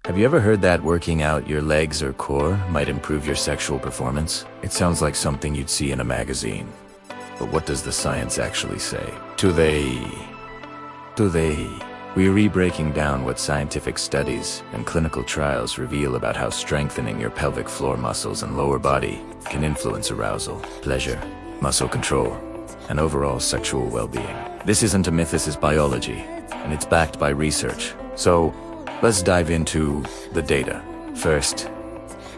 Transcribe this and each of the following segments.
Have you ever heard that working out your legs or core might improve your sexual performance? It sounds like something you'd see in a magazine. But what does the science actually say? Today, we're re-breaking down what scientific studies and clinical trials reveal about how strengthening your pelvic floor muscles and lower body can influence arousal, pleasure, muscle control, and overall sexual well-being. This isn't a myth, this is biology, and it's backed by research. So, let's dive into the data. First,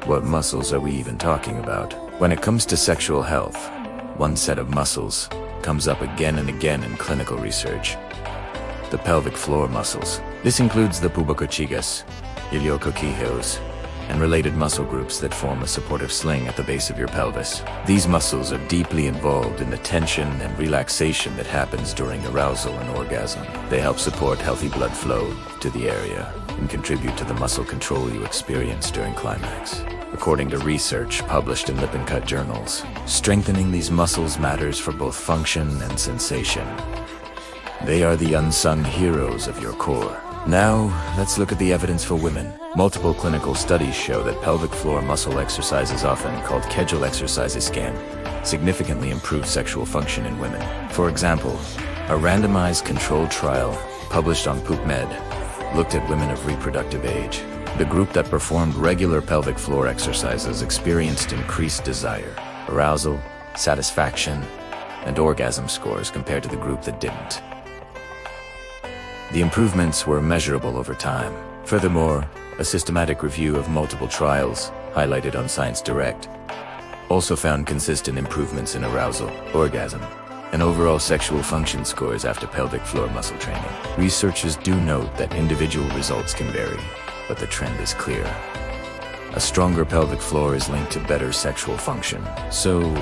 what muscles are we even talking about? When it comes to sexual health, one set of muscles comes up again and again in clinical research: the pelvic floor muscles. This includes the pubocochigas, iliocoquijos, and related muscle groups that form a supportive sling at the base of your pelvis. These muscles are deeply involved in the tension and relaxation that happens during arousal and orgasm. They help support healthy blood flow to the area and contribute to the muscle control you experience during climax. According to research published in lip and cut journals, strengthening these muscles matters for both function and sensation. They are the unsung heroes of your core. Now, let's look at the evidence for women. Multiple clinical studies show that pelvic floor muscle exercises, often called Kegel exercises, can significantly improve sexual function in women. For example, a randomized controlled trial published on PubMed looked at women of reproductive age. The group that performed regular pelvic floor exercises experienced increased desire, arousal, satisfaction, and orgasm scores compared to the group that didn't. The improvements were measurable over time. Furthermore, a systematic review of multiple trials, highlighted on Science Direct, also found consistent improvements in arousal, orgasm, and overall sexual function scores after pelvic floor muscle training. Researchers do note that individual results can vary, but the trend is clear. A stronger pelvic floor is linked to better sexual function. So,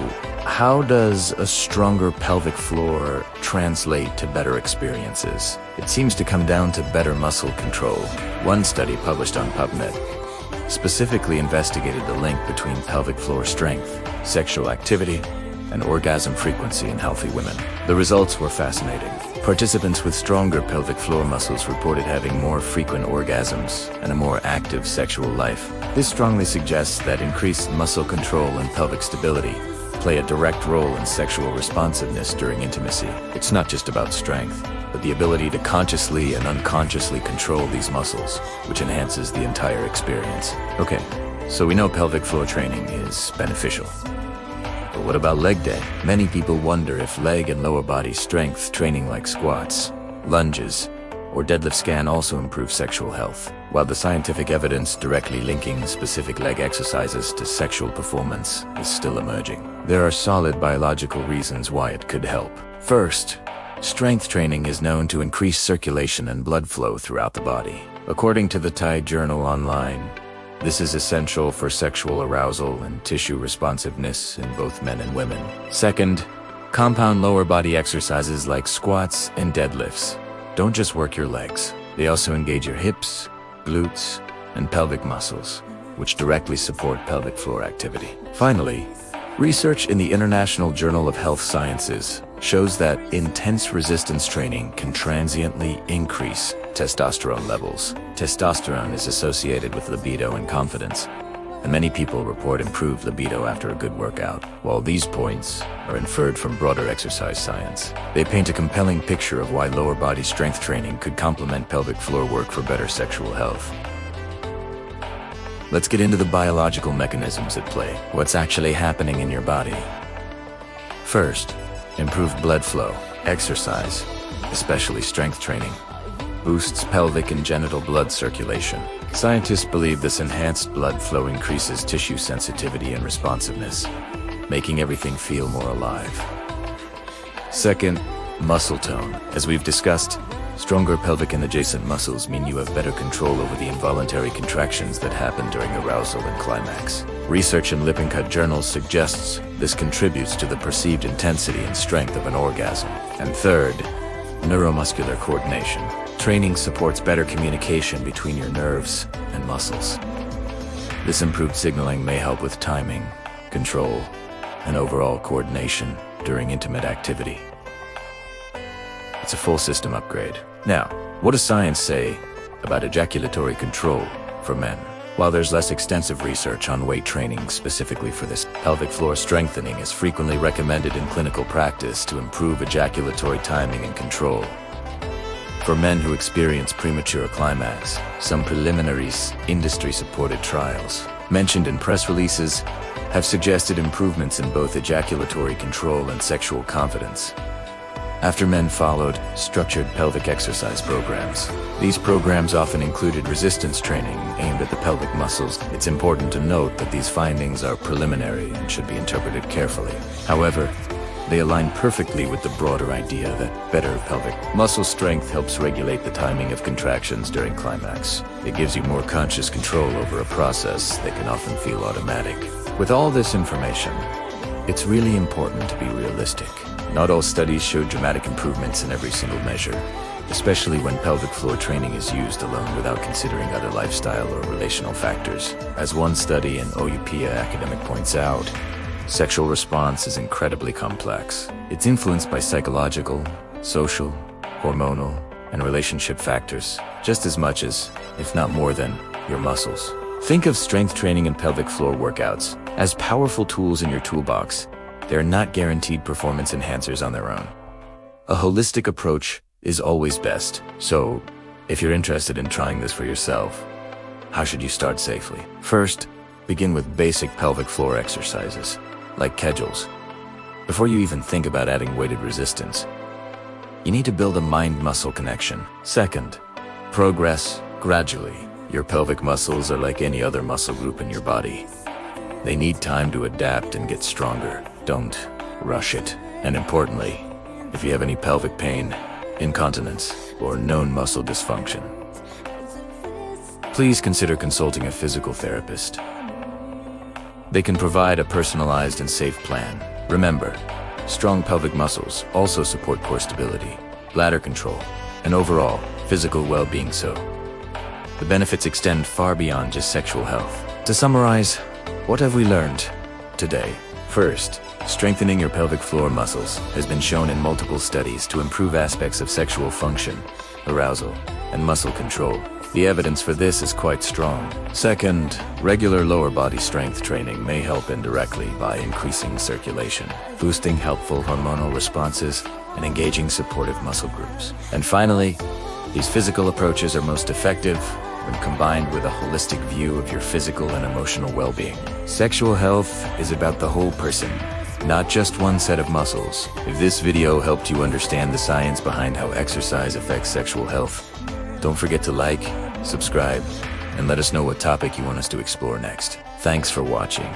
how does a stronger pelvic floor translate to better experiences? It seems to come down to better muscle control. One study published on PubMed specifically investigated the link between pelvic floor strength, sexual activity, and orgasm frequency in healthy women. The results were fascinating. Participants with stronger pelvic floor muscles reported having more frequent orgasms and a more active sexual life. This strongly suggests that increased muscle control and pelvic stability play a direct role in sexual responsiveness during intimacy. It's not just about strength, but the ability to consciously and unconsciously control these muscles, which enhances the entire experience. Okay, so we know pelvic floor training is beneficial. But what about leg day? Many people wonder if leg and lower body strength training like squats, lunges, or deadlifts can also improve sexual health. While the scientific evidence directly linking specific leg exercises to sexual performance is still emerging, there are solid biological reasons why it could help. First, strength training is known to increase circulation and blood flow throughout the body. According to the Tide Journal Online, this is essential for sexual arousal and tissue responsiveness in both men and women. Second, compound lower body exercises like squats and deadlifts don't just work your legs. They also engage your hips, glutes, and pelvic muscles, which directly support pelvic floor activity. Finally, research in the International Journal of Health Sciences shows that intense resistance training can transiently increase testosterone levels. Testosterone is associated with libido and confidence, and many people report improved libido after a good workout. While these points are inferred from broader exercise science, they paint a compelling picture of why lower body strength training could complement pelvic floor work for better sexual health. Let's get into the biological mechanisms at play. What's actually happening in your body? First, improved blood flow. Exercise, especially strength training, boosts pelvic and genital blood circulation. Scientists believe this enhanced blood flow increases tissue sensitivity and responsiveness, making everything feel more alive. Second, muscle tone. As we've discussed, stronger pelvic and adjacent muscles mean you have better control over the involuntary contractions that happen during arousal and climax. Research in lip and cut journals suggests this contributes to the perceived intensity and strength of an orgasm. And third, neuromuscular coordination. Training supports better communication between your nerves and muscles. This improved signaling may help with timing, control, and overall coordination during intimate activity. It's a full system upgrade. Now, what does science say about ejaculatory control for men. While there's less extensive research on weight training specifically for this, pelvic floor strengthening is frequently recommended in clinical practice to improve ejaculatory timing and control. For men who experience premature climax, some preliminary industry-supported trials, mentioned in press releases, have suggested improvements in both ejaculatory control and sexual confidence. After men followed structured pelvic exercise programs. These programs often included resistance training aimed at the pelvic muscles. It's important to note that these findings are preliminary and should be interpreted carefully. However, they align perfectly with the broader idea that better pelvic muscle strength helps regulate the timing of contractions during climax. It gives you more conscious control over a process that can often feel automatic. With all this information, it's really important to be realistic. Not all studies show dramatic improvements in every single measure, especially when pelvic floor training is used alone without considering other lifestyle or relational factors. As one study in OUPA academic points out, sexual response is incredibly complex. It's influenced by psychological, social, hormonal, and relationship factors, just as much as, if not more than, your muscles. Think of strength training and pelvic floor workouts as powerful tools in your toolbox. They're not guaranteed performance enhancers on their own. A holistic approach is always best. So, if you're interested in trying this for yourself, how should you start safely? First, begin with basic pelvic floor exercises, like Kegels. Before you even think about adding weighted resistance, you need to build a mind-muscle connection. Second, progress gradually. Your pelvic muscles are like any other muscle group in your body. They need time to adapt and get stronger. Don't rush it. And importantly, if you have any pelvic pain, incontinence, or known muscle dysfunction, please consider consulting a physical therapist. They can provide a personalized and safe plan. Remember, strong pelvic muscles also support core stability, bladder control, and overall physical well-being. So, the benefits extend far beyond just sexual health. To summarize, what have we learned today? First, strengthening your pelvic floor muscles has been shown in multiple studies to improve aspects of sexual function, arousal, and muscle control. The evidence for this is quite strong. Second, regular lower body strength training may help indirectly by increasing circulation, boosting helpful hormonal responses, and engaging supportive muscle groups. And finally, these physical approaches are most effective when combined with a holistic view of your physical and emotional well-being. Sexual health is about the whole person, not just one set of muscles. If this video helped you understand the science behind how exercise affects sexual health, don't forget to like, subscribe, and let us know what topic you want us to explore next. Thanks for watching.